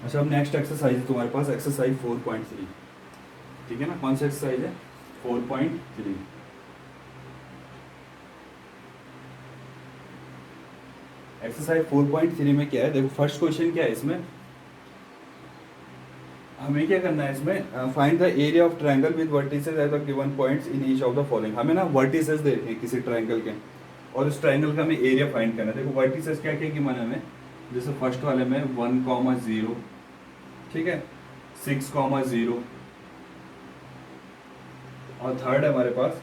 अच्छा, अब next exercise है तुम्हारे पास एक्सरसाइज 4.3। ठीक है ना, कौन सी एक्सरसाइज है? 4.3। एक्सरसाइज 4.3 में क्या है, देखो फर्स्ट क्वेश्चन क्या है इसमें, हमें क्या करना है इसमें, find the area of triangle with vertices at the given points in each of the following. हमें ना वर्टिसेस दे रखे हैं किसी ट्रायंगल के, और इस ट्रायंगल का हमें एरिया फाइंड करना है। देखो वर्टिसेस क्या क्या गिवन है हमें, जैसे फर्स्ट वाले में 1,0, ठीक है, 6,0, और थर्ड है हमारे पास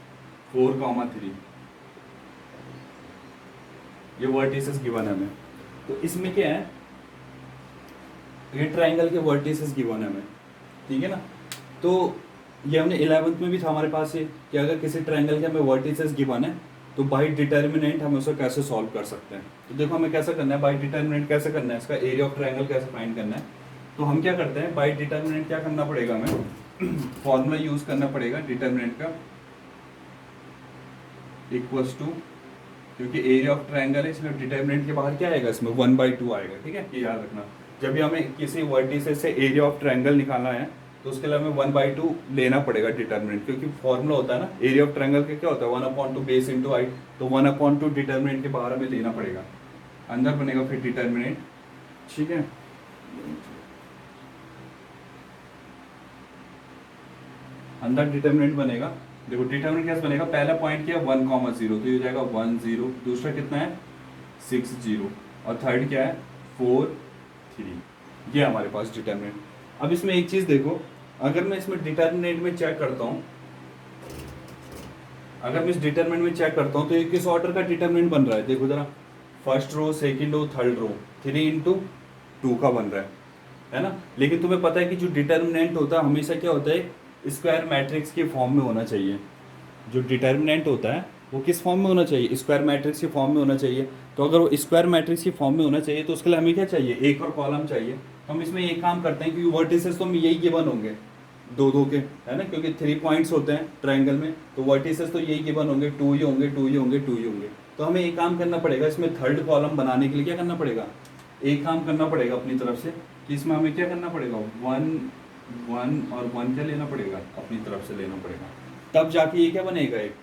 4,3। ये वर्टिसेस गिवन है हमें। तो इसमें क्या है, ये ट्रायंगल के वर्टिसेस गिवन है हमें, ठीक है ना। तो ये हमने 11th में भी था हमारे पास ये, कि अगर किसी ट्रायंगल के हमें वर्टिसेस गिवन है तो बाई डिटर्मिनेंट हम उसे कैसे सॉल्व कर सकते हैं। तो देखो हमें कैसे करना है, बाई डिटर्मिनेंट कैसे करना है, इसका एरिया ऑफ ट्रायंगल कैसे फाइंड करना है। तो हम क्या करते हैं, बाई डिटर्मिनेंट क्या करना पड़ेगा हमें, फॉर्मूला यूज करना पड़ेगा डिटर्मिनेंट का, इक्वल्स टू, क्योंकि एरिया ऑफ ट्रायंगल है इसलिए डिटर्मिनेंट के बाहर क्या आएगा, इसमें 1/2 आएगा। ठीक है, ये याद रखना। जब भी हमें किसी वर्टिसेस से एरिया ऑफ ट्रायंगल निकालना है तो उसके लिए हमें 1/2 लेना पड़ेगा डिटर्मिनेंट, क्योंकि फॉर्मूला होता है ना एरिया ऑफ ट्रायंगल का, क्या होता है 1/2 बेस इंटू हाइट। तो 1/2 डिटर्मिनेंट के बाहर हमें लेना पड़ेगा, अंदर बनेगा फिर डिटर्मिनेंट। ठीक है, अंदर डिटर्मिनेंट बनेगा। देखो डिटर्मिनेंट कैसे बनेगा, पहला पॉइंट क्या है 1,0, तो ये हो जाएगा 10, दूसरा कितना है 60, और थर्ड क्या है 4,3। ये हमारे पास डिटर्मिनेंट। अब इसमें एक चीज देखो, अगर मैं इसमें डिटर्मिनेंट में चेक करता हूँ, अगर मैं इस डिटर्मिनेंट में चेक करता हूँ तो ये किस ऑर्डर का डिटर्मिनेंट बन रहा है, देखो जरा, first row, second row, third row, 3 × 2 का बन रहा है ना। लेकिन तुम्हें पता है कि जो डिटर्मिनेंट होता है हमेशा क्या होता है, स्क्वायर मैट्रिक्स के फॉर्म में होना चाहिए। जो डिटर्मिनेंट होता है वो किस फॉर्म में होना चाहिए, स्क्वायर मैट्रिक्स के फॉर्म में होना चाहिए। तो अगर वो स्क्वायर मैट्रिक्स की फॉर्म में होना चाहिए तो उसके लिए हमें क्या चाहिए, एक और कॉलम चाहिए। तो हम इसमें एक काम करते हैं, क्योंकि वर्टिसेस तो हमें यही गिवन होंगे, दो दो के, है ना, क्योंकि 3 पॉइंट्स होते हैं ट्रायंगल में, तो वर्टिसेस तो यही गिवन होंगे, 2 ही होंगे, 2 ही होंगे, 2 ही होंगे। तो हमें एक काम करना पड़ेगा, इसमें थर्ड कॉलम बनाने के लिए क्या करना पड़ेगा, एक काम करना पड़ेगा अपनी तरफ से, कि इसमें हमें क्या करना पड़ेगा, 1 1 और 1 क्या लेना पड़ेगा, अपनी तरफ से लेना पड़ेगा। तब जाके ये क्या बनेगा, एक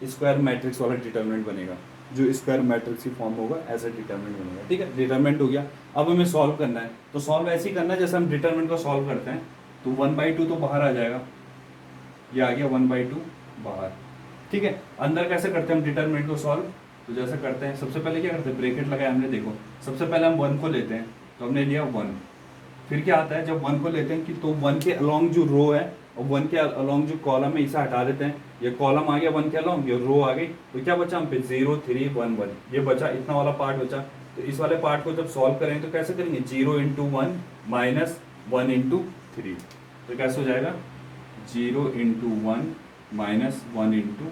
स्क्वायर मैट्रिक्स वाला डिटर्मिनेंट बनेगा। जो स्क्वायर मैट्रिक्स की फॉर्म होगा ऐसा डिटर्मिनेंट बनेगा। ठीक है, डिटर्मिनेंट हो गया। अब हमें सॉल्व करना है, तो सॉल्व ऐसे ही करना है जैसे हम डिटर्मिनेंट को सॉल्व करते हैं। तो 1/2 तो बाहर आ जाएगा, ये आ गया 1/2 बाहर। ठीक है, अंदर कैसे करते हैं हम डिटर्मिनेंट को सॉल्व, तो जैसे करते हैं, सबसे पहले क्या करते हैं, ब्रैकेट लगाया हमने, देखो सबसे पहले हम 1 को लेते हैं, तो हमने लिया 1। फिर क्या आता है, जब 1 को लेते हैं कि तो 1 के अलोंग जो रो है और 1 के अलोंग जो कॉलम है इसे हटा देते हैं। ये कॉलम आ गया 1 के अलोंग, ये रो आ गई, तो क्या बचा हम पे 0 3 1 1, ये बचा, इतना वाला पार्ट बचा। तो इस वाले पार्ट को जब सॉल्व करेंगे तो कैसे करेंगे, 0 × 1 माइनस 1 × 3, तो कैसे हो जाएगा 0 × 1 माइनस 1 ×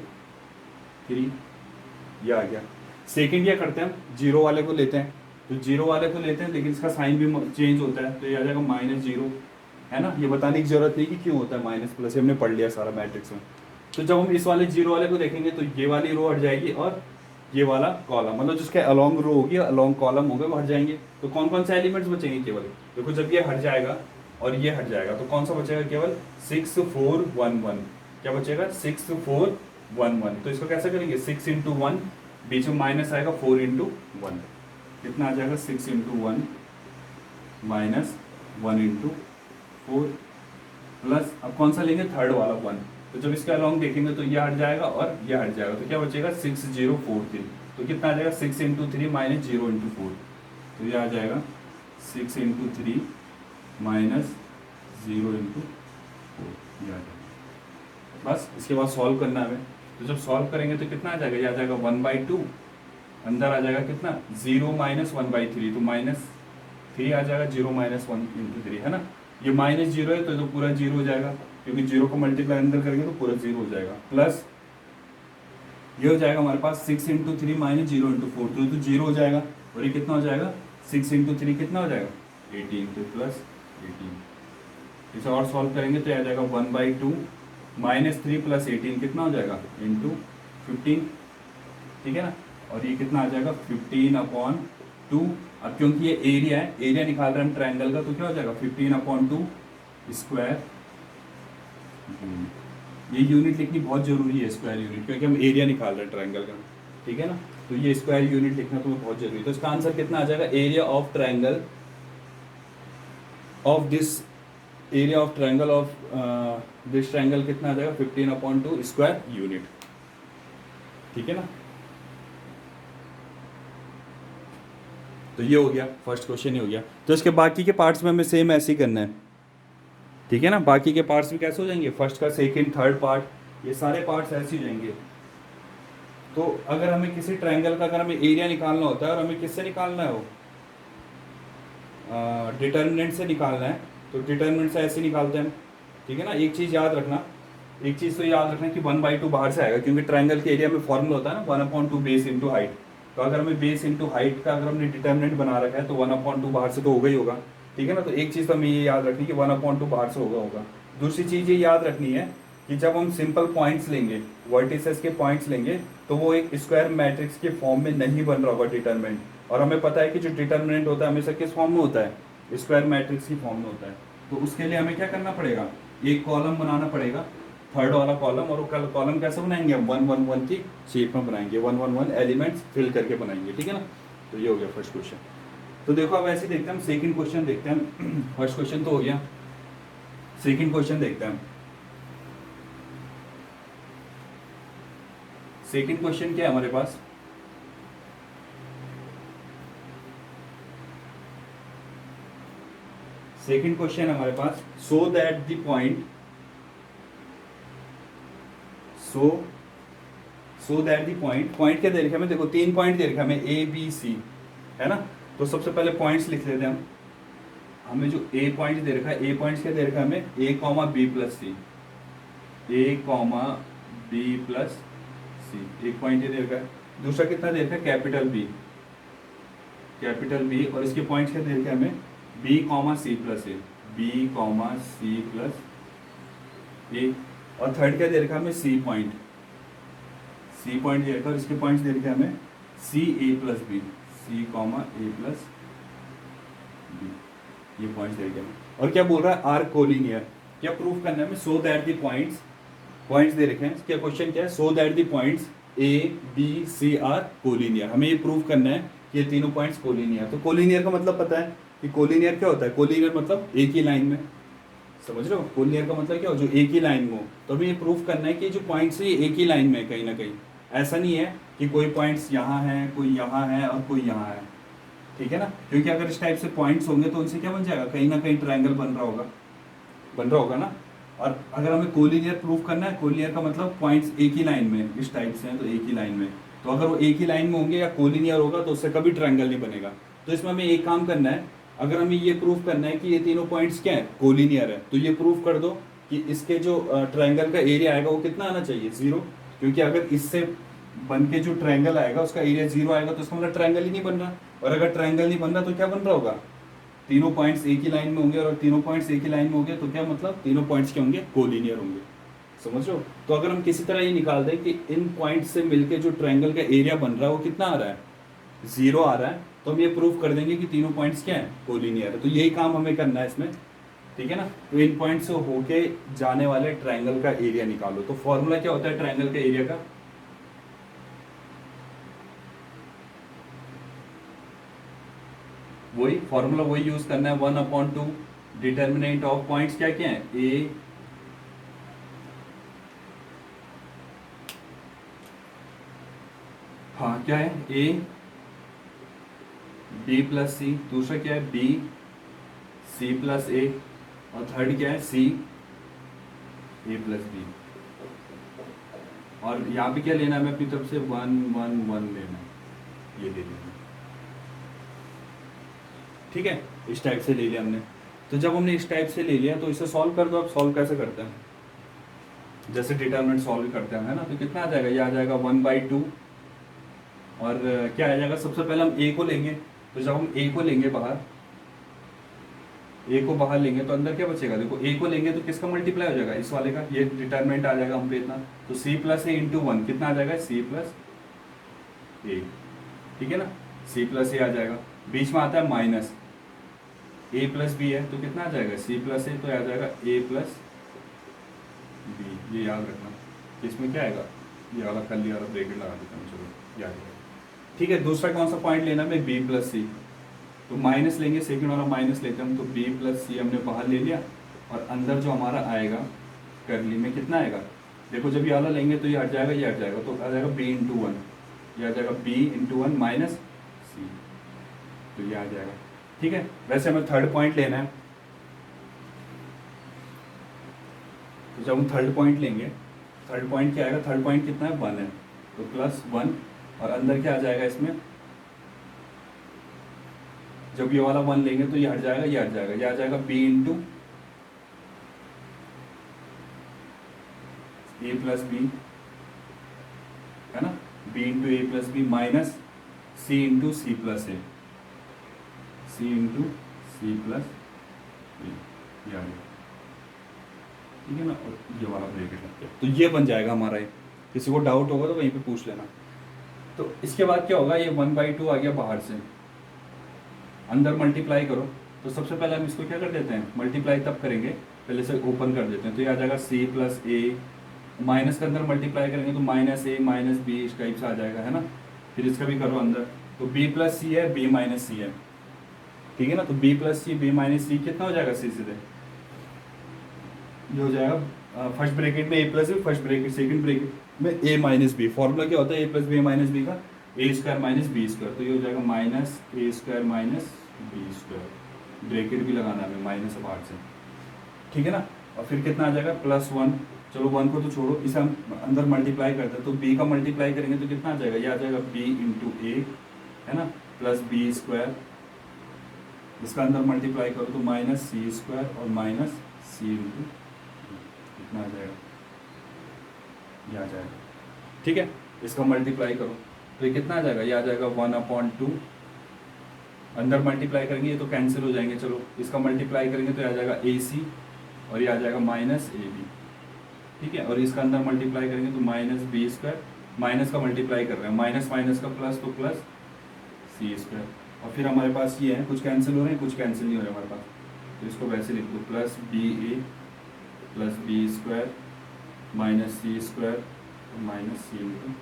3, ये आ गया। सेकंड क्या करते हैं, हम जीरो वाले को लेते हैं, तो जीरो वाले को लेते हैं लेकिन इसका साइन भी चेंज होता है, तो ये आ जाएगा -0, है ना। ये बताने की जरूरत नहीं कि क्यों होता है माइनस प्लस, हमने पढ़ लिया सारा मैट्रिक्स में। तो जब हम इस वाले जीरो वाले को देखेंगे तो ये वाली रो हट जाएगी और ये वाला कॉलम, मतलब जिसके अलोंग रो होगी अलोंग कॉलम होगा वो हट जाएंगे। तो कौन कौन से एलिमेंट्स बचेंगे केवल, देखो जब ये हट जाएगा और ये हट जाएगा तो कौन सा बचेगा, केवल 6 4 1 1। क्या बचेगा 6 4 1 1। तो इसको कैसे करेंगे, 6 × 1, बीच में माइनस आएगा 4 × 1, कितना आ जाएगा 6 × 1 माइनस 1 × 4 प्लस, अब कौन सा लेंगे, थर्ड वाला 1। तो जब इसके अलोंग देखेंगे तो ये हट जाएगा और ये हट जाएगा, तो क्या बचेगा 6 0 4 3। तो कितना आ जाएगा 6 × 3 माइनस 0 × 4, तो ये आ जाएगा 6 × 3 माइनस 0 × 4, ये आ जाएगा। बस इसके बाद सॉल्व करना है हमें। तो जब सॉल्व करेंगे तो कितना आ जाएगा, ये आ जाएगा 1/2, अंदर आ जाएगा कितना 0 माइनस 1/3, तो -3 आ जाएगा, 0 माइनस 1 × 3, है ना। ये -0 है तो पूरा 0 हो जाएगा, क्योंकि 0 को मल्टीप्लाई अंदर करेंगे तो पूरा 0 हो जाएगा। प्लस ये हो जाएगा हमारे पास 6 × 3 माइनस 0 × 4, तो 0 हो जाएगा, और ये कितना हो जाएगा 6 × 3 कितना हो जाएगा 18, तो प्लस 18। इसे और सॉल्व करेंगे तो आ जाएगा 1/2 -3 + 18 कितना हो जाएगा × 15, ठीक है ना। और ये कितना आ जाएगा 15/2 अब क्योंकि ये एरिया है, एरिया निकाल रहे हैं हम ट्रायंगल का, तो क्या हो जाएगा 15/2 स्क्वायर। ये यूनिट लिखनी बहुत जरूरी है, स्क्वायर यूनिट, क्योंकि हम एरिया निकाल रहे हैं ट्रायंगल का, ठीक है ना। तो ये स्क्वायर यूनिट लिखना तुम्हें बहुत जरूरी है। तो इसका आंसर कितना आ जाएगा, area of triangle of this, area of triangle of this triangle कितना आ जाएगा 15/2 स्क्वायर यूनिट, ठीक है ना। तो ये हो गया, फर्स्ट क्वेश्चन ही हो गया। तो इसके बाकी के पार्ट्स में हमें सेम ऐसे ही करना है, ठीक है ना। बाकी के पार्ट्स भी कैसे हो जाएंगे, फर्स्ट का सेकंड थर्ड पार्ट, ये सारे पार्ट्स ऐसे ही जाएंगे। तो अगर हमें किसी ट्रायंगल का, अगर हमें एरिया निकालना होता है और हमें किससे निकालना है, वो डिटर्मिनेंट से निकालना है, तो डिटर्मिनेंट से ऐसे निकालते हैं, ठीक है ना। एक चीज़ याद रखना, एक चीज़ तो याद रखना कि 1/2 बाहर से आएगा, क्योंकि ट्रायंगल के एरिया में फॉर्मूला होता है ना 1/2 बेस इंटू हाइट। तो अगर हमें बेस इंटू हाइट का अगर हमने डिटर्मिनेंट बना रखा है तो 1/2 बाहर से तो होगा ही होगा, ठीक है ना। तो एक चीज़ तो हमें ये याद रखनी कि 1/2 बाहर से होगा। दूसरी चीज़ ये याद रखनी है कि जब हम सिंपल पॉइंट्स लेंगे, वर्टिसेस के पॉइंट्स लेंगे, तो वो एक स्क्वायर मैट्रिक्स के फॉर्म में नहीं बन रहा होगा डिटर्मिनेंट। और हमें पता है कि जो डिटर्मिनेंट होता है हमेशा किस फॉर्म में होता है, स्क्वायर मैट्रिक्स की फॉर्म में होता है। तो उसके लिए हमें क्या करना पड़ेगा, एक कॉलम बनाना पड़ेगा, थर्ड वाला कॉलम, और वो कॉलम कैसे बनाएंगे हम 1 1 1 की शेप में बनाएंगे, 1 1 1 एलिमेंट्स फिल करके बनाएंगे, ठीक है ना। तो ये हो गया फर्स्ट क्वेश्चन। तो देखो अब ऐसे देखते हैं हम सेकंड क्वेश्चन देखते हैं। फर्स्ट क्वेश्चन तो हो गया, सेकंड क्वेश्चन देखते हैं हम। सेकंड क्वेश्चन क्या है हमारे पास, सेकंड क्वेश्चन हमारे पास, so that the point, so that the point, point क्या दे रखा है हमें, देखो 3 पॉइंट दे रखा है हमें A B C, है ना। तो सबसे पहले पॉइंट्स लिख लेते हैं हम। हमें जो A पॉइंट दे रखा है, A पॉइंट्स क्या दे रखा है हमें, A, B plus C, A, B plus C, एक पॉइंट ये दे रखा है। दूसरा कितना दे रखा है, कैपिटल B, और इसके पॉइंट्स क्या दे रखे हैं हमें, B, C plus A, B, C plus A, और थर्ड क्या दे रखा है हमें, C पॉइंट दे रखा है, और इसके पॉइंट्स दे रखे हैं हमें C, A plus B, C, A plus B, ये पॉइंट्स दे रखे हैं। और क्या बोल रहा है, आर कोलिनियर, क्या प्रूफ करना है हमें, सो दैट द पॉइंट्स दे रखे हैं, क्या क्वेश्चन क्या है, so that the points A, B, C are collinear. हमें ये प्रूफ करना है कि ये तीनों पॉइंट्स कोलिनियर। तो कोलिनियर का मतलब पता है कि कोलिनियर क्या होता है, कोलिनियर मतलब एक ही लाइन में, समझ रहे हो, कोलिनियर का मतलब क्या हो, जो एक ही लाइन में हो। तो हमें ये प्रूफ करना है कि जो पॉइंट्स है ये एक ही लाइन में है कहीं ना कहीं, ऐसा नहीं है कि कोई पॉइंट्स यहाँ है, कोई यहाँ है और कोई यहाँ है, ठीक है ना। क्योंकि अगर इस टाइप से पॉइंट्स होंगे तो उनसे क्या बन जाएगा, कहीं ना कहीं ट्रायंगल बन रहा होगा ना। और अगर हमें कोलिनियर प्रूफ करना है, कोलिनियर का मतलब पॉइंट्स एक ही लाइन में इस टाइप से हैं, तो एक ही लाइन में, तो अगर वो एक ही लाइन में होंगे या कोलिनियर होगा तो उससे कभी ट्रायंगल नहीं बनेगा। तो इसमें हमें एक काम करना है, अगर हमें ये प्रूफ करना है कि ये तीनों पॉइंट्स क्या है, कोलिनियर है, तो ये प्रूफ कर दो कि इसके जो ट्रायंगल का एरिया आएगा वो कितना आना चाहिए, 0। क्योंकि अगर इससे बन के जो ट्रायंगल आएगा उसका एरिया 0 आएगा तो इसका मतलब ट्रायंगल ही नहीं बन रहा। और अगर ट्रायंगल नहीं बन रहा तो क्या बन रहा होगा, तीनों पॉइंट्स एक ही लाइन में होंगे, और तीनों पॉइंट्स एक ही लाइन में होंगे तो क्या मतलब तीनों पॉइंट्स क्या होंगे, कोलिनियर होंगे, समझ रहे हो। तो अगर हम किसी तरह ये निकाल दें कि इन पॉइंट्स से मिलके जो ट्रायंगल का एरिया बन रहा है वो कितना आ रहा है, 0 आ रहा है, तो हम ये प्रूफ कर देंगे कि तीनों पॉइंट्स क्या है, कोलिनियर है। तो यही काम हमें करना है इसमें, ठीक है ना। तो इन पॉइंट्स से होके जाने वाले ट्रायंगल का एरिया निकालो। तो फॉर्मूला क्या होता है ट्रायंगल के एरिया का, वही फॉर्मूला वही यूज करना है, 1/2 डिटर्मिनेंट ऑफ पॉइंट्स क्या क्या है, A, हाँ क्या है, A, B प्लस C, दूसरा क्या है B, C प्लस A, और थर्ड क्या है C, A प्लस B। और यहाँ पे क्या लेना है, हमें अपनी तरफ से 1 1 1 लेना है, ये दे देना, ठीक है। इस टाइप से ले लिया हमने। तो जब हमने इस टाइप से ले लिया तो इसे सॉल्व कर दो। अब सॉल्व कैसे करते हैं, जैसे डिटरमिनेंट सॉल्व करते हैं, है ना। तो कितना आ जाएगा, ये आ जाएगा 1/2, और क्या आ जाएगा, सबसे पहले हम A को लेंगे। तो जब हम A को लेंगे बाहर, A को बाहर लेंगे तो अंदर क्या बचेगा, देखो A को लेंगे तो किसका मल्टीप्लाई हो जाएगा, इस वाले का, ये डिटरमिनेंट आ जाएगा हम पे इतना। तो C प्लस A इंटू 1 कितना आ जाएगा, C प्लस A, ठीक है ना, C प्लस A आ जाएगा। बीच में आता है माइनस, ए प्लस बी है तो कितना आ जाएगा, सी प्लस ए, तो आ जाएगा ए प्लस बी। ये याद रखना, इसमें क्या आएगा, ये वाला कल वाला ब्रैकेट लगा देता हूँ, चलो याद है। ठीक है, दूसरा कौन सा पॉइंट लेना है, बी प्लस सी, तो माइनस लेंगे, सेकंड वाला माइनस लेते हैं हम, तो बी प्लस सी हमने बाहर ले लिया, और अंदर जो हमारा आएगा करली में कितना आएगा, देखो जब ये वाला लेंगे तो ये हट जाएगा, ये हट जाएगा, तो आ जाएगा बी इंटू वन, ये आ जाएगा बी इंटू वन माइनस सी, तो ये आ जाएगा। ठीक है, वैसे हमें थर्ड पॉइंट लेना है, तो जब हम थर्ड पॉइंट लेंगे, थर्ड पॉइंट क्या आएगा, थर्ड पॉइंट कितना है, वन है, तो प्लस वन, और अंदर क्या आ जाएगा इसमें, जब ये वाला वन लेंगे तो ये हट जाएगा, ये हट जाएगा, ये आ जाएगा बी इंटू ए प्लस बी, है ना, B into A plus B minus C into C plus A, C into C plus ए, ये आ गया। ठीक है ना, और ये वाला ब्रैकेट लगता है, तो ये बन जाएगा हमारा ये। किसी को डाउट होगा तो वहीं पे पूछ लेना। तो इसके बाद क्या होगा, ये 1/2 आ गया बाहर से, अंदर मल्टीप्लाई करो, तो सबसे पहले हम इसको क्या कर देते हैं, मल्टीप्लाई तब करेंगे, पहले से ओपन कर देते हैं, तो ये आ जाएगा सी प्लस ए, माइनस के अंदर मल्टीप्लाई करेंगे तो माइनस ए माइनस बी इस टाइप से आ जाएगा, है ना। फिर इसका भी करो अंदर, तो बी प्लस सी है, बी माइनस सी है, ठीक है ना, तो B plus C B minus C कितना हो जाएगा, सी सीधे ये हो जाएगा फर्स्ट ब्रैकेट में A plus B, first bracket second bracket में ए माइनस बी। फॉर्मूला क्या होता है, A plus B minus B का, A square minus B square, तो ये हो जाएगा minus A square minus B square, bracket भी लगाना है माइनस बाहर से, ठीक है ना। और फिर कितना आ जाएगा, प्लस वन, चलो वन को तो छोड़ो, इसे हम अंदर मल्टीप्लाई करते हैं, तो बी का मल्टीप्लाई करेंगे तो कितना आ जाएगा, ये आ जाएगा बी इंटू ए, है ना, प्लस बी स्क्वायर, इसका अंदर मल्टीप्लाई करो तो माइनस सी स्क्वायर और माइनस सी इंटू, कितना आ जाएगा, ये आ जाएगा। ठीक है, इसका मल्टीप्लाई करो तो ये कितना आ जाएगा, ये आ जाएगा 1/2, अंदर मल्टीप्लाई करेंगे ये तो कैंसिल हो जाएंगे, चलो इसका मल्टीप्लाई करेंगे तो ये आ जाएगा ए सी, और ये आ जाएगा माइनस ए बी, ठीक है, और इसका अंदर मल्टीप्लाई करेंगे तो माइनस बी स्क्वायर, माइनस का मल्टीप्लाई कर रहे हैं, माइनस माइनस का प्लस, तो प्लस सी स्क्वायर, और फिर हमारे पास ये है, कुछ कैंसिल हो रहे हैं, कुछ कैंसिल नहीं हो रहे हमारे पास, तो इसको वैसे लिख दो, प्लस बी ए plus B square minus C square minus सी इंटू,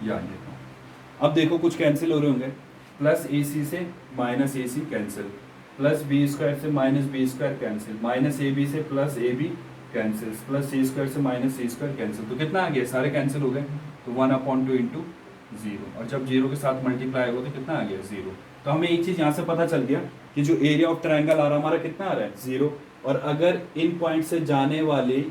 याद देता हूँ। अब देखो कुछ कैंसिल हो रहे होंगे, प्लस ए सी से minus A C cancel, plus B square से minus B square cancel, minus A B से plus A B cancel, plus C square से माइनस सी स्क्वायर कैंसिल, तो कितना आ गया, सारे कैंसिल हो गए, तो 1/2 इंटू जीरो, और जब जीरो के साथ मल्टीप्लाई होगा तो कितना आ गया, जीरो। तो हमें एक चीज़ यहाँ से पता चल गया कि जो एरिया ऑफ ट्रायंगल आ रहा हमारा कितना आ रहा है, जीरो, और अगर इन पॉइंट से जाने वाले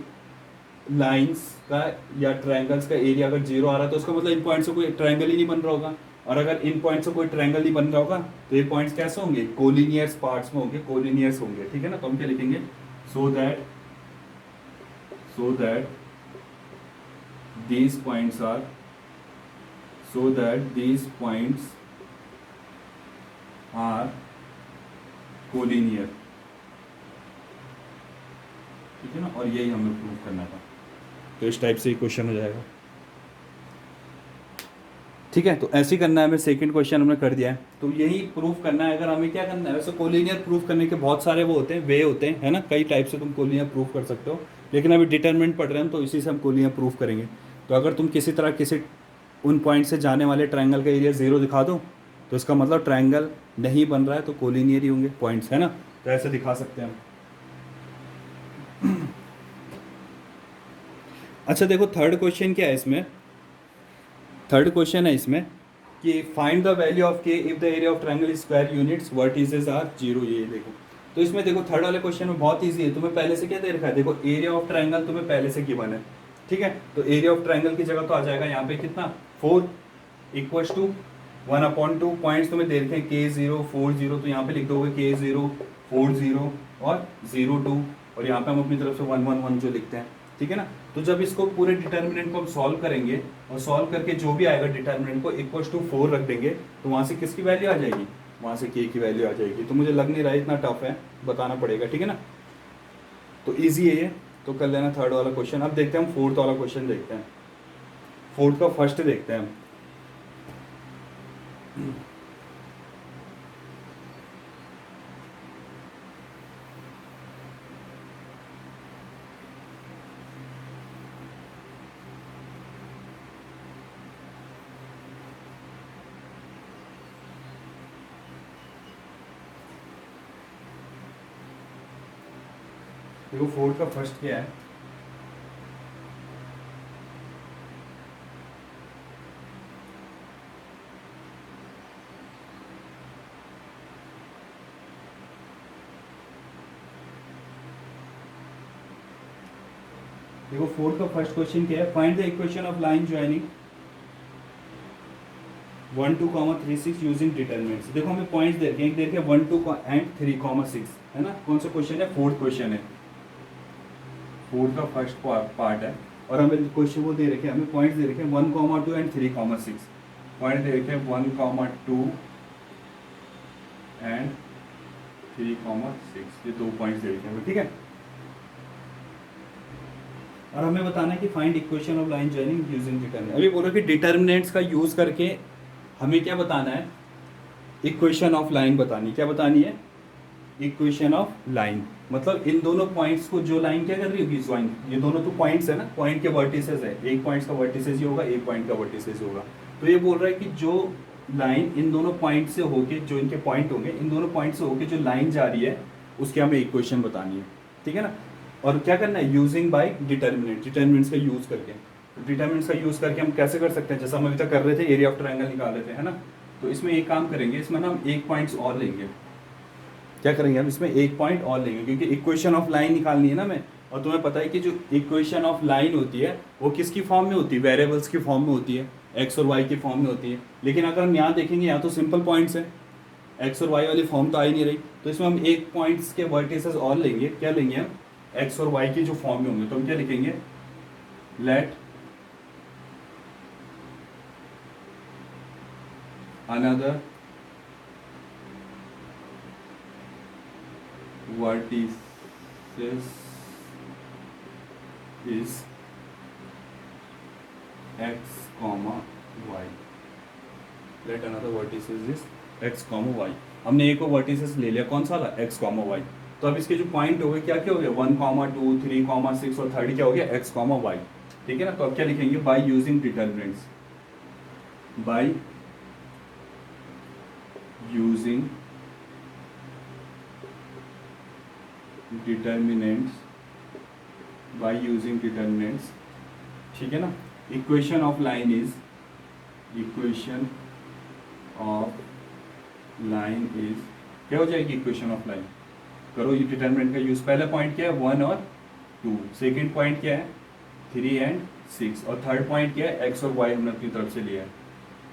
लाइंस का या ट्रायंगल्स का एरिया अगर जीरो आ रहा है तो उसका मतलब इन पॉइंट से कोई ट्रायंगल ही नहीं बन रहा होगा, और अगर इन पॉइंट से कोई ट्रायंगल नहीं बन रहा होगा तो ये पॉइंट्स कैसे होंगे, कोलिनियर्स पार्ट्स में होंगे, कोलिनियर्स होंगे, ठीक है ना। तो हम क्या लिखेंगे, so that these points are collinear, ठीक है ना, और यही हमें प्रूव करना था, तो इस टाइप से क्वेश्चन हो जाएगा। ठीक है, तो ऐसे ही करना है, हमें सेकंड क्वेश्चन हमने कर दिया है, तो यही प्रूफ करना है। अगर हमें क्या करना है, वैसे कोलिनियर प्रूफ करने के बहुत सारे वो होते हैं, वे होते हैं, है ना, कई टाइप से तुम कोलिनियर प्रूफ कर सकते हो, लेकिन अभी डिटरमिनेंट पढ़ रहे हैं तो इसी से हम कोलिनियर प्रूफ करेंगे। तो अगर तुम किसी तरह किसी उन पॉइंट से जाने वाले ट्रायंगल का एरिया जीरो दिखा दो तो इसका मतलब ट्रायंगल नहीं बन रहा है, तो कोलिनियर ही होंगे पॉइंट्स, है ना, तो ऐसे दिखा सकते हैं हम। अच्छा देखो थर्ड क्वेश्चन क्या है इसमें, थर्ड क्वेश्चन है इसमें कि find the value of k if the area of triangle is square units vertices are zero, ये देखो। तो इसमें देखो थर्ड वाले क्वेश्चन में बहुत इजी है, तुम्हें पहले से क्या दे रखा है, देखो एरिया ऑफ ट्रायंगल तुम्हें पहले से गिवन है, ठीक है, तो एरिया ऑफ ट्रायंगल की जगह तो आ जाएगा यहाँ पे कितना, 4 इक्वल्स टू 1/2, पॉइंट्स तुम्हें दे रखे हैं K0 4 0, तो यहाँ पे लिख दोगे K0 4 0 और 0 2, और यहाँ पे हम अपनी तरफ से 1 1 1 जो लिखते हैं, ठीक है ना। तो जब इसको पूरे डिटर्मिनेंट को हम सॉल्व करेंगे और सॉल्व करके जो भी आएगा डिटर्मिनेंट को इक्वल्स टू 4 रख देंगे, तो वहाँ से किसकी वैल्यू आ जाएगी, वहाँ से K की वैल्यू आ जाएगी। तो मुझे लग नहीं रहा है इतना टफ है, बताना पड़ेगा, ठीक है ना। तो ईजी है ये, तो कर लेना थर्ड वाला क्वेश्चन। अब देखते हैं हम फोर्थ वाला क्वेश्चन देखते हैं, फोर्थ का फर्स्ट देखते हैं हम। देखो 4 का फर्स्ट क्या है, देखो 4 का फर्स्ट क्वेश्चन क्या है, find the equation of line joining 1 2 3 6 using determinants. देखो हमें पॉइंट्स दे रखे हैं, एक दे रखे 1 2 एंड 3 6, है ना। कौन सा क्वेश्चन है, फोर्थ क्वेश्चन है, फोर्थ का फर्स्ट पार्ट है। और हमें क्वेश्चन वो दे रखे हैं, हमें पॉइंट्स दे रखे हैं 1 2 एंड 3 6, पॉइंट दे रखे हैं 1 2 एंड 3 6, ये 2 पॉइंट्स दे रखे हैं, ठीक है। और हमें बताना है कि find equation of line joining using determinant. अभी बोलो कि डिटरमिनेंट्स का यूज करके हमें क्या बताना है, इक्वेशन ऑफ लाइन बतानी, क्या बतानी है, इक्वेशन ऑफ लाइन। मतलब इन दोनों पॉइंट्स को जो लाइन क्या कर रही होगी, ज्वाइन, ये दोनों तो पॉइंट्स है ना, पॉइंट के वर्टिसेस है, एक पॉइंट का वर्टिसेस ही होगा, एक पॉइंट का वर्टिसेस ही होगा। तो ये बोल रहा है कि जो लाइन इन दोनों पॉइंट से होके, जो इनके पॉइंट होंगे, इन दोनों पॉइंट से होके जो लाइन जा रही है उसकी हमें इक्वेशन बतानी है, ठीक है ना। और क्या करना है, यूजिंग बाय डिटर्मिनेंट, डिटर्मिनेंट्स का यूज करके। तो डिटर्मिनेंट्स का यूज करके हम कैसे कर सकते हैं, जैसा हम अभी तक कर रहे थे, एरिया ऑफ ट्रायंगल निकाल रहे थे, है ना। तो इसमें एक काम करेंगे, इसमें ना हम एक पॉइंट्स और लेंगे। क्या करेंगे हम, इसमें एक पॉइंट और लेंगे, क्योंकि इक्वेशन ऑफ लाइन निकालनी है ना हमें। और तुम्हें पता है कि जो इक्वेशन ऑफ लाइन होती है वो किसकी फॉर्म में होती है, वेरिएबल्स की फॉर्म में होती है, एक्स और वाई की फॉर्म में होती है। लेकिन अगर हम यहाँ देखेंगे, यहाँ तो सिंपल पॉइंट्स है, एक्स और वाई वाली फॉर्म तो आ ही नहीं रही। तो इसमें हम एक पॉइंट्स के वर्टिसेस और लेंगे, क्या लेंगे हम, एक्स और वाई की जो फॉर्म में होंगे। तो हम क्या लिखेंगे, let another vertices is x comma y, let another vertices is x comma y। हमने एक और वर्टिसेस ले लिया, कौन सा वाला, x comma y। तो अब इसके जो पॉइंट हो गए, क्या क्या हो गया, 1 2 3 6 और थर्ड क्या हो गया, x comma y, ठीक है ना। तो अब क्या लिखेंगे, bye using determinants, by using determinants, by using determinants, ठीक है ना। Equation of line is, equation of line is, क्या हो जाएगी इक्वेशन ऑफ लाइन, करो ये डिटर्मिनेंट का यूज। पहला पॉइंट क्या है, 1 और 2, सेकेंड पॉइंट क्या है, 3 एंड 6, और थर्ड पॉइंट क्या है, एक्स और वाई हमने अपनी तरफ से लिया है।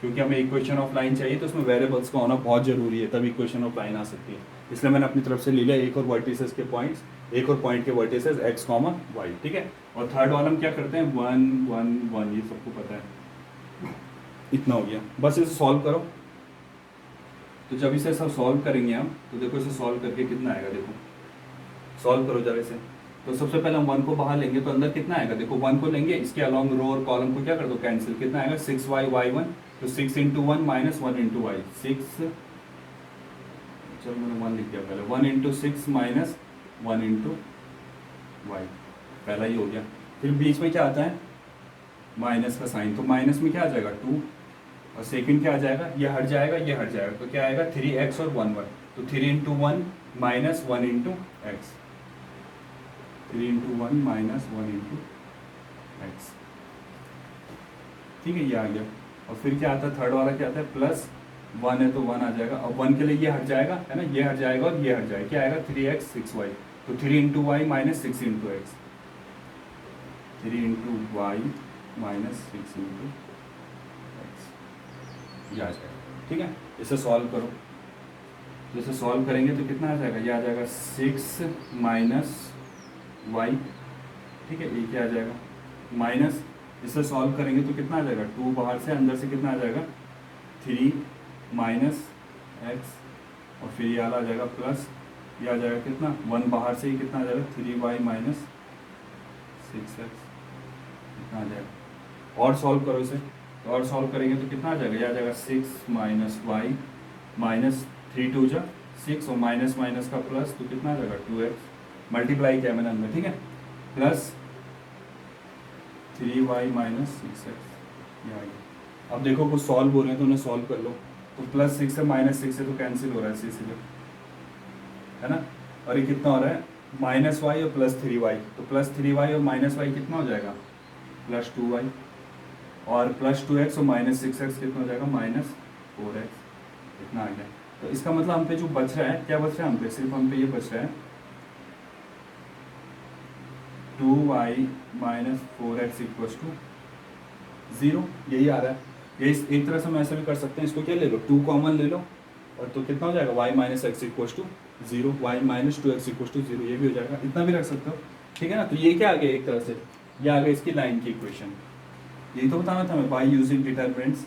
क्योंकि हमें इक्वेशन ऑफ लाइन चाहिए तो उसमें वेरिएबल्स का होना बहुत जरूरी है, तभी इक्वेशन ऑफ लाइन आ सकती है। इसलिए मैंने अपनी तरफ से ले लिया एक और वर्टिसेस के पॉइंट्स, एक और पॉइंट के वर्टिसेस एक्स कॉमा वाई, ठीक है। और थर्ड वाला हम क्या करते हैं, 1 1 1, ये सबको पता है। इतना हो गया, बस इसे सॉल्व करो। तो जब इसे सब सॉल्व करेंगे हम, तो देखो इसे सॉल्व करके कितना आएगा, देखो सॉल्व करो जब इसे। तो सबसे पहले हम 1 को बाहर लेंगे, तो अंदर कितना आएगा, देखो 1 को लेंगे, इसके अलॉन्ग रो और कॉलम को क्या कर दो, कैंसिल, कितना आएगा 6y y1, तो 6 इंटू 1 माइनस 1 इंटू वाई, 6, चलो मैंने 1 लिख दिया पहले, 1 इंटू 6 माइनस 1 इंटू वाई, पहला ही हो गया। फिर बीच में क्या आता है, माइनस का साइन, तो माइनस में क्या आ जाएगा 2, और सेकंड क्या आ जाएगा, ये हट जाएगा, ये हट जाएगा, तो क्या आएगा 3x और 1 1, तो 3 into 1 minus 1 into x, 3 into 1 minus 1 into x, ठीक है, ये आ गया। और फिर क्या आता है, थर्ड वाला क्या आता है, प्लस 1 है तो 1 आ जाएगा, अब 1 के लिए ये हट जाएगा, है ना, ये हट जाएगा और ये हट जाएगा, क्या आएगा 3x 6y, तो 3 into y minus 6 into x, 3 into y minus 6 into x, ये आ जाएगा, ठीक है। इसे सॉल्व करो, तो इसे सॉल्व करेंगे तो कितना आ जाएगा, ये आ जाएगा 6 माइनस वाई, ठीक है, ये क्या आ जाएगा, माइनस, इसे सॉल्व करेंगे तो कितना आ जाएगा, 2 बाहर से, अंदर से कितना आ जाएगा 3 माइनस एक्स, और फिर ये आ जाएगा प्लस, ये आ जाएगा कितना, 1 बाहर से ही कितना आ जाएगा 3y माइनस 6x, कितना आ जाएगा। और सॉल्व करो इसे, तो और सॉल्व करेंगे तो कितना आ जाएगा, ये आ जाएगा 6 माइनस वाई माइनस 3 2 जा 6, और माइनस माइनस का प्लस, तो कितना आ जाएगा 2x, मल्टीप्लाई किया मैंने अंदर, ठीक है, प्लस 3y माइनस 6x, ये आ गया। अब देखो कुछ सॉल्व हो रहे हैं तो उन्हें सॉल्व कर लो, तो प्लस 6 से माइनस 6 से तो कैंसिल हो रहा है, सी सीधे, है ना। और ये कितना हो रहा है, माइनस वाई और प्लस 3y, तो प्लस 3y और माइनस वाई कितना हो जाएगा, प्लस 2y, और प्लस 2x और माइनस 6x कितना हो जाएगा, माइनस 4x, इतना आ गया। तो इसका मतलब हम पे जो बच रहा है, क्या बच रहा है हम पे, सिर्फ हम पे ये बच रहा है 2y minus 4x equals to 0, यही आ रहा है। ये एक तरह से हम ऐसा भी कर सकते हैं, इसको क्या ले लो, 2 कॉमन ले लो, और तो कितना हो जाएगा, y minus x equals to 0, y minus 2x equals to 0, ये भी हो जाएगा, इतना भी रख सकते हो, ठीक है ना। तो ये क्या आ गया एक तरह से, ये आ गया इसकी लाइन की इक्वेशन। यही तो बताना था मैं, बाय यूजिंग डिटरमिनेंट्स,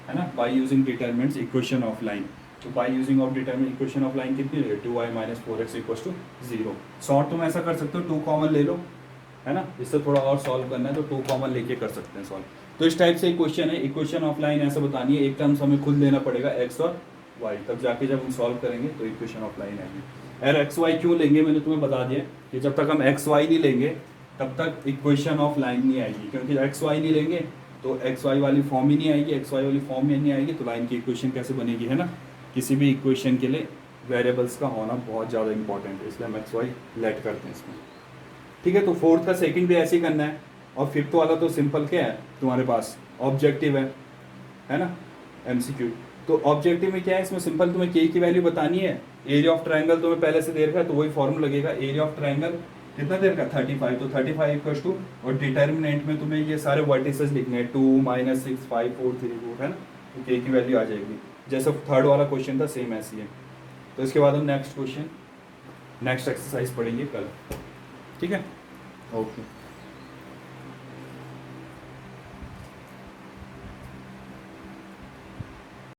है ना, by using determinants equation of line. तो by using of determinant equation of line कितनी है, 2y minus 4x equals to 0। Short तुम ऐसा कर सकते हो, 2 कॉमन ले लो, है ना, इससे थोड़ा और सॉल्व करना है तो 2 कॉमन लेके कर सकते हैं सॉल्व। तो इस टाइप से इक्वेशन है, इक्वेशन ऑफ लाइन ऐसा बतानी है, एक टर्म्स हमें खुद लेना पड़ेगा x और y, तब जाके जब हम सॉल्व करेंगे तो इक्वेशन ऑफ लाइन आएगी। अगर एक्स वाई क्यों लेंगे, मैंने तुम्हें बता दिया कि जब तक हम एक्स वाई नहीं लेंगे तब तक इक्वेशन ऑफ लाइन नहीं आएगी, क्योंकि एक्स वाई नहीं लेंगे तो एक्स वाई वाली फॉर्म ही नहीं आएगी, एक्स वाई वाली फॉर्म में नहीं आएगी तो लाइन की इक्वेशन कैसे बनेगी, है ना। किसी भी इक्वेशन के लिए वेरिएबल्स का होना बहुत ज़्यादा इंपॉर्टेंट है, इसलिए हम एक्स वाई लेट करते हैं इसमें, ठीक है। तो फोर्थ का सेकंड भी ऐसे ही करना है, और फिफ्थ वाला तो सिंपल क्या है तुम्हारे पास, ऑब्जेक्टिव है ना, एमसीक्यू। तो ऑब्जेक्टिव में क्या है, इसमें सिंपल तुम्हें के की वैल्यू बतानी है, एरिया ऑफ ट्रायंगल तुम्हें पहले से दे रखा है तो वही फॉर्मूला लगेगा, एरिया ऑफ ट्रायंगल कितना देर का 35, तो 35 इक्वल्स टू, और डिटर्मिनेंट में तुम्हें ये सारे वर्टिसेस लिखने हैं 2 माइनस 6 5 4 3 4, है ना, तो के की वैल्यू आ जाएगी। जैसा थर्ड वाला क्वेश्चन था सेम ऐसी है। तो इसके बाद हम नेक्स्ट क्वेश्चन, नेक्स्ट एक्सरसाइज पढ़ेंगे कल, ठीक है, ओके।